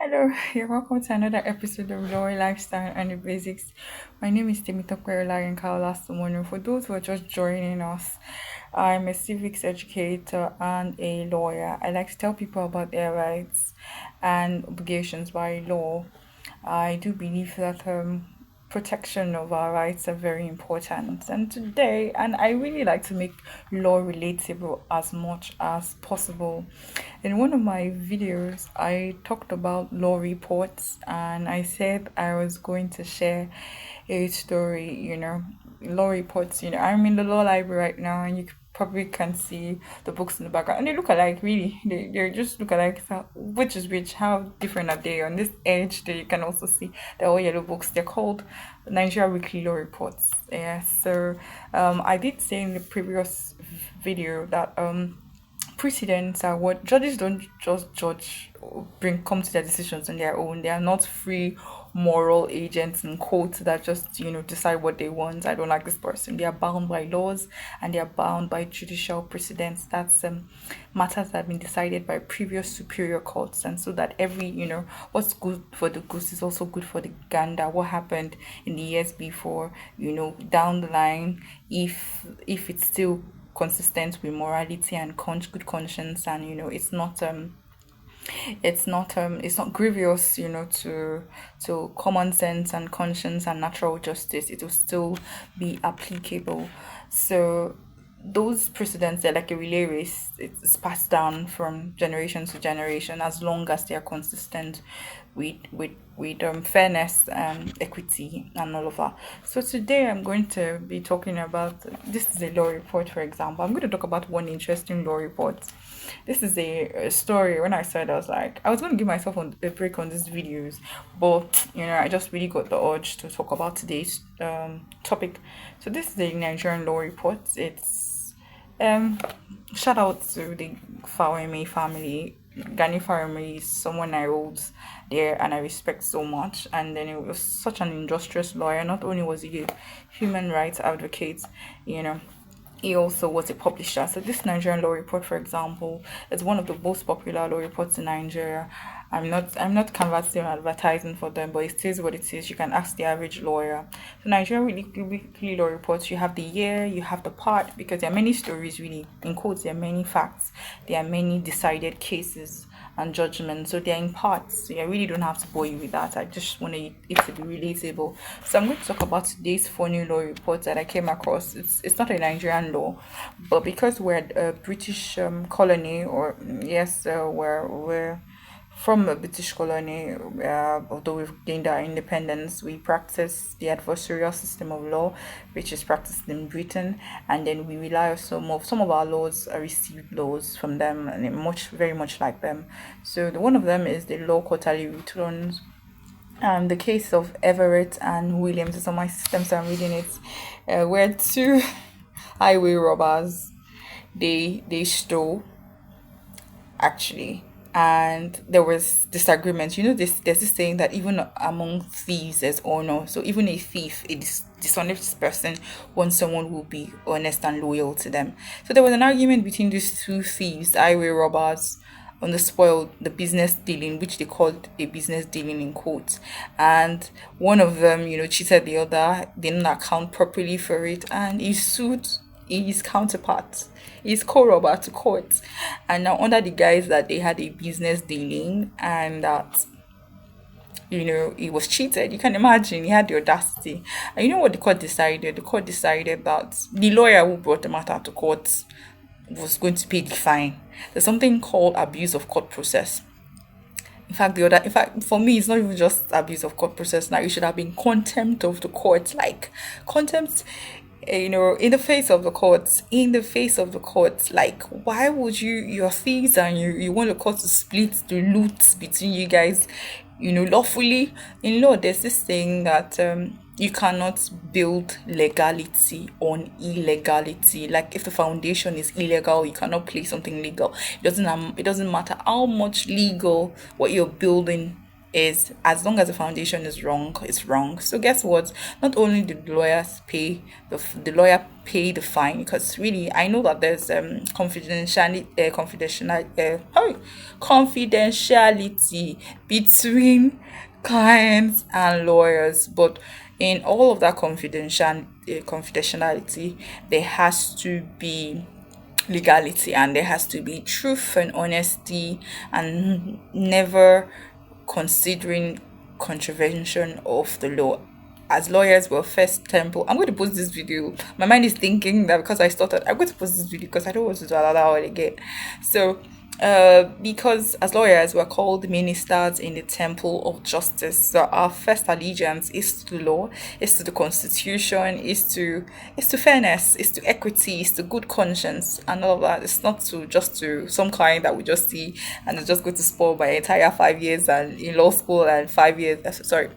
Hello, you're welcome to another episode of Law Lifestyle and the Basics. My name is Temitope Olarinka. For those who are just joining us, I'm a civics educator and a lawyer. I like to tell people about their rights and obligations by law. I do believe that protection of our rights are very important. And I really like to make law relatable as much as possible. In one of my videos, I talked about law reports and I said I was going to share a story, law reports. I'm in the law library right now and you probably can see the books in the background and they look alike, really. They just look alike. So which is which? How different are they? On this edge that you can also see they're all yellow books. They're called Nigeria Weekly Law Reports. Yeah, so I did say in the previous video that precedents are what judges don't just judge or bring come to their decisions on their own. They are not free moral agents in quotes that just decide what they want. I don't like this person. They are bound by laws and they are bound by judicial precedents. That's matters that have been decided by previous superior courts, and so that every what's good for the goose is also good for the gander. What happened in the years before, down the line, if it's still consistent with morality and good conscience, and it's not grievous to common sense and conscience and natural justice, it will still be applicable. So those precedents, they're like a relay race. It's passed down from generation to generation as long as they are consistent with fairness and equity and all of that. So today I'm going to be talking about, this is a law report. For example, I'm going to talk about one interesting law report. This is a story. When I said, I was like, I was going to give myself a break on these videos, but I just really got the urge to talk about today's topic. So this is a Nigerian law report. It's um shout out to the Fawemi family. Gani Fawemi is someone I hold there and I respect so much. And then he was such an industrious lawyer. Not only was he a human rights advocate, you know, he also was a publisher. So this Nigerian law report, for example, is one of the most popular law reports in Nigeria. I'm not canvassing or advertising for them, but it says what it is. You can ask the average lawyer. So Nigerian weekly law reports, you have the year, you have the part, because there are many stories, really. In quotes, there are many facts, there are many decided cases and judgments. So they're in parts. So I really don't have to bore you with that. I just want it to be relatable. So I'm going to talk about today's funny law report that I came across. It's not a Nigerian law, but because we're a British colony, or yes, we're from a British colony, although we've gained our independence, we practice the adversarial system of law, which is practiced in Britain, and then we rely on some of our laws are received laws from them, and very much like them. So one of them is the law quarterly returns. The case of Everett and Williams is on my system, so I'm reading it. Where two highway robbers, they stole, actually, and there was disagreement. There's this saying that even among thieves there's honor. So even a thief, a dishonest person, wants someone who will be honest and loyal to them. So there was an argument between these two thieves, highway robbers, on the business dealing, which they called a business dealing in quotes. And one of them, cheated the other, didn't account properly for it, and he sued his counterpart, his co-robber, to court. And now, under the guise that they had a business dealing and that he was cheated, you can imagine he had the audacity. And you know what the court decided? The court decided that the lawyer who brought the matter to court was going to pay the fine. There's something called abuse of court process. In fact, for me, it's not even just abuse of court process. Now, it should have been contempt of the court, like contempt. In the face of the courts, like, why would you're thieves and you want the court to split the loot between you guys, lawfully? In law, there's this thing that you cannot build legality on illegality. Like, if the foundation is illegal, you cannot place something legal. It doesn't matter how much legal what you're building is as long as the foundation is wrong, it's wrong. So guess what? Not only did the lawyers pay the lawyer pay the fine, because really I know that there's confidentiality between clients and lawyers, but in all of that confidentiality, there has to be legality, and there has to be truth and honesty, and never considering contravention of the law. As lawyers, we're first temple. I'm going to post this video. My mind is thinking that because I started, I'm going to post this video because I don't want to do another one again. So because as lawyers, we're called ministers in the temple of justice. So our first allegiance is to the law, is to the constitution, is to fairness, is to equity, is to good conscience, and all of that. It's not to just to some client that we just see and just go to spoil my entire 5 years and in law school and 5 years. Sorry,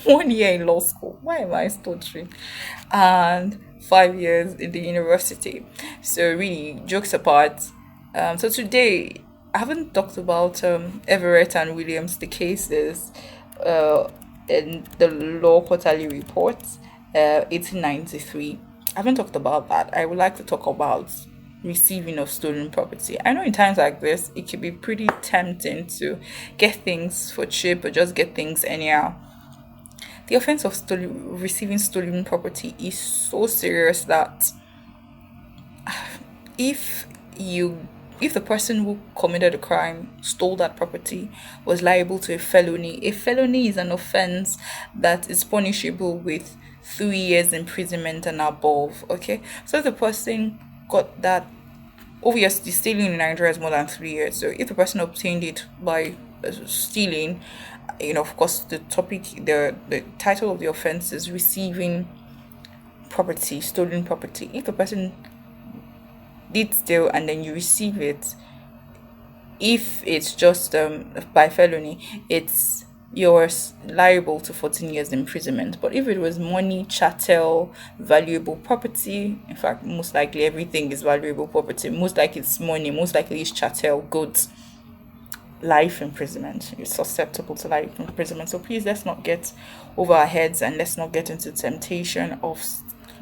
1 year in law school. Why am I stuttering? And 5 years in the university. So really, jokes apart. So today I haven't talked about Everett and Williams, the cases in the Law Quarterly Report, 1893. I haven't talked about that. I would like to talk about receiving of stolen property. I know in times like this, it can be pretty tempting to get things for cheap or just get things anyhow. The offense of receiving stolen property is so serious that if you if the person who committed a crime stole that property was liable to a felony. A felony is an offense that is punishable with 3 years imprisonment and above. Okay, so if the person got that, obviously stealing in Nigeria is more than 3 years. So if the person obtained it by stealing, of course, the title of the offense is receiving property, stolen property. If the person did steal and then you receive it, if it's just by felony, it's you're liable to 14 years imprisonment. But if it was money, chattel, valuable property, in fact, most likely everything is valuable property. Most likely it's money. Most likely it's chattel, goods. Life imprisonment. You're susceptible to life imprisonment. So please, let's not get over our heads and let's not get into temptation of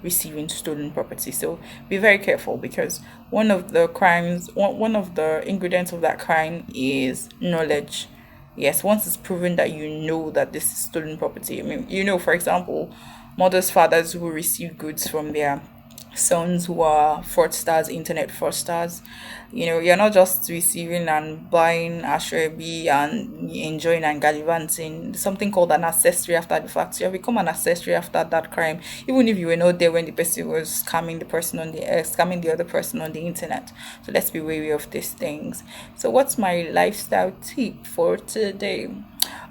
receiving stolen property. So be very careful, because one of the ingredients of that crime is knowledge. Yes, once it's proven that you know that this is stolen property. I mean, for example, mothers, fathers who receive goods from their sons who are fraudsters, internet fraudsters. You're not just receiving and buying ashrebi and enjoying and gallivanting. Something called an accessory after the fact. You have become an accessory after that crime, even if you were not there when the person was scamming the other person on the internet. So let's be wary of these things. So what's my lifestyle tip for today?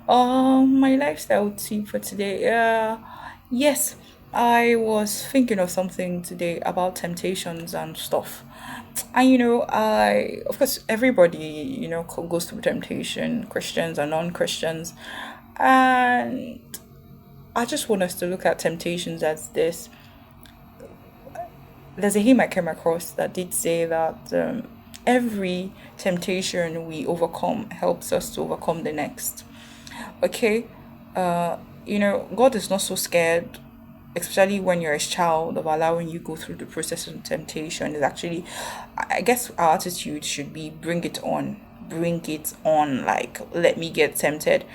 My lifestyle tip for today. Yes, I was thinking of something today about temptations and stuff. And I of course everybody goes through temptation, Christians and non-Christians, and I just want us to look at temptations as this. There's a hymn I came across that did say that every temptation we overcome helps us to overcome the next. Okay, God is not so scared, especially when you're a child, of allowing you go through the process of temptation. Is actually, I guess our attitude should be bring it on, like let me get tempted,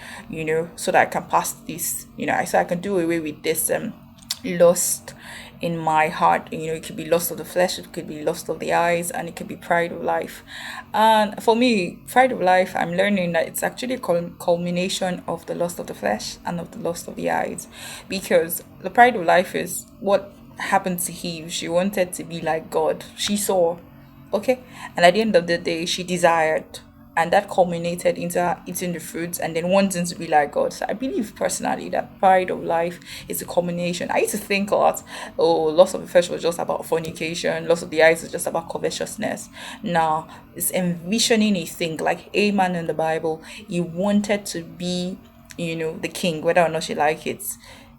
so that I can pass this, so I can do away with this lust in my heart. It could be lust of the flesh, it could be lust of the eyes, and it could be pride of life. And for me, pride of life, I'm learning that it's actually a culmination of the lust of the flesh and of the lust of the eyes. Because the pride of life is what happened to Eve. She wanted to be like God. She saw, okay, and at the end of the day she desired, and that culminated into her eating the fruits and then wanting to be like God. So I believe personally that pride of life is a combination. I used to think a lot, oh, loss of the flesh was just about fornication, loss of the eyes is just about covetousness. Now it's envisioning a thing like a man in the Bible. He wanted to be, the king, whether or not she liked it.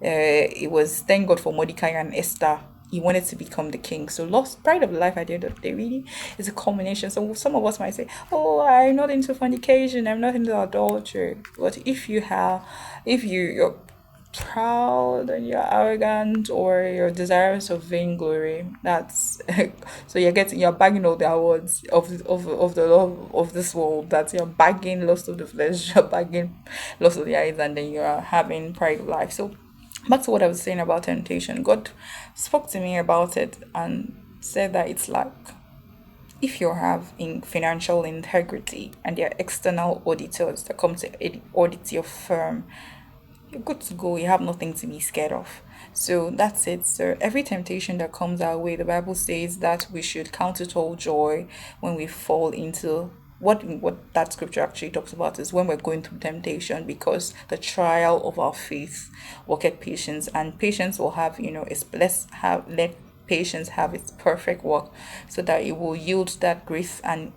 It was, thank God for Mordecai and Esther. he wanted to become the king. So lost pride of life at the end of the day really is a combination. So some of us might say, "Oh, I'm not into fornication. I'm not into adultery." But if you're proud and you're arrogant or you're desirous of vainglory, that's so you're bagging all the awards of the love of this world. That you're bagging lust of the flesh, you're bagging lust of the eyes, and then you're having pride of life. So back to what I was saying about temptation. God spoke to me about it and said that it's like if you have in financial integrity and there are external auditors that come to audit your firm, you're good to go. You have nothing to be scared of. So that's it. So every temptation that comes our way, the Bible says that we should count it all joy when we fall into what that scripture actually talks about is when we're going through temptation, because the trial of our faith worketh patience, and patience will have, it's blessed have let patience have its perfect work, so that it will yield that grace and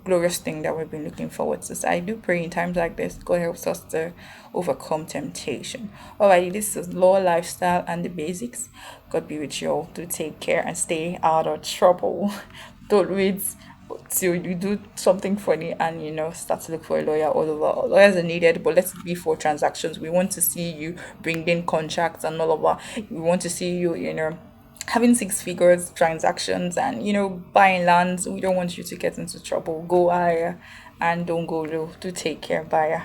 glorious thing that we've been looking forward to. So I do pray in times like this, God helps us to overcome temptation. Alrighty, this is Law Lifestyle and the Basics. God be with you all. Do take care and stay out of trouble. Don't wait till you do something funny and start to look for a lawyer all over. Lawyers are needed, but let's be for transactions. We want to see you bring in contracts and all of that. We want to see you having six figures transactions and buying lands. We don't want you to get into trouble. Go higher and don't go low. Do take care. Bye.